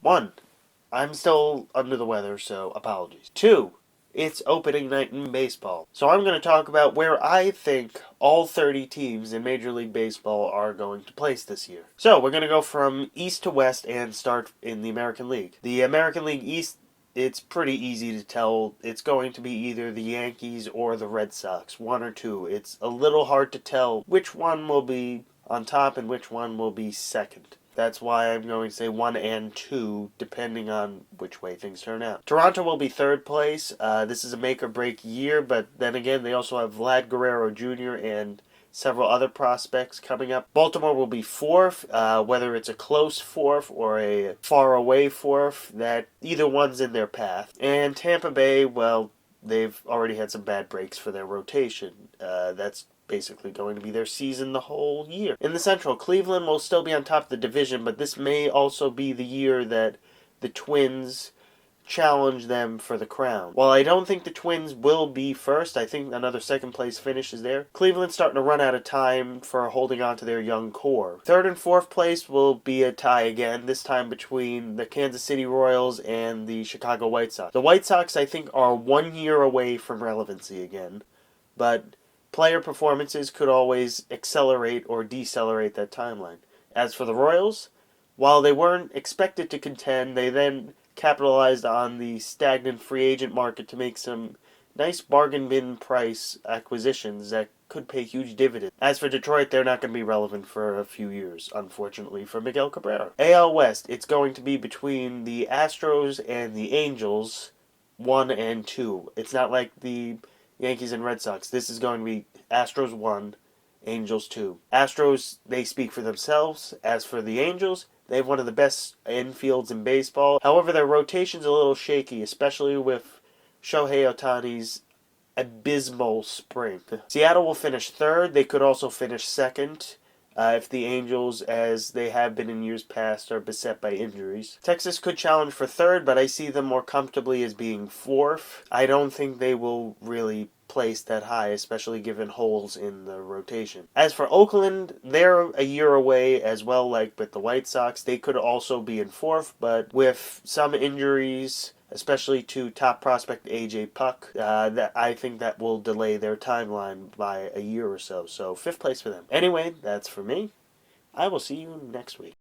1. I'm still under the weather, so apologies. 2. It's opening night in baseball. So I'm going to talk about where I think all 30 teams in Major League Baseball are going to place this year. So we're going to go from east to west and start in the American League. The American League East, it's pretty easy to tell. It's going to be either the Yankees or the Red Sox, one or two. It's a little hard to tell which one will be on top and which one will be second. That's why I'm going to say 1 and 2, depending on which way things turn out. Toronto will be third place. This is a make-or-break year, but then again, they also have Vlad Guerrero Jr. and several other prospects coming up. Baltimore will be fourth, whether it's a close fourth or a far-away fourth, that either one's in their path. And Tampa Bay, well, they've already had some bad breaks for their rotation. That's basically going to be their season the whole year. In the Central, Cleveland will still be on top of the division, but this may also be the year that the Twins challenge them for the crown. While I don't think the Twins will be first, I think another second place finish is there. Cleveland's starting to run out of time for holding on to their young core. Third and fourth place will be a tie again, this time between the Kansas City Royals and the Chicago White Sox. The White Sox, I think, are 1 year away from relevancy again, but player performances could always accelerate or decelerate that timeline. As for the Royals, while they weren't expected to contend, they then capitalized on the stagnant free agent market to make some nice bargain bin price acquisitions that could pay huge dividends. As for Detroit, they're not going to be relevant for a few years, unfortunately, for Miguel Cabrera. AL West, it's going to be between the Astros and the Angels, 1 and 2. It's not like the Yankees and Red Sox. This is going to be Astros 1, Angels 2. Astros, they speak for themselves. As for the Angels, they have one of the best infields in baseball. However, their rotation's a little shaky, especially with Shohei Ohtani's abysmal spring. Seattle will finish third. They could also finish second if the Angels, as they have been in years past, are beset by injuries. Texas could challenge for third, but I see them more comfortably as being fourth. I don't think they will really place that high, especially given holes in the rotation. As for Oakland, they're a year away as well, like with the White Sox. They could also be in fourth, but with some injuries, especially to top prospect A.J. Puck, that I think that will delay their timeline by a year or so. So fifth place for them. Anyway, that's for me. I will see you next week.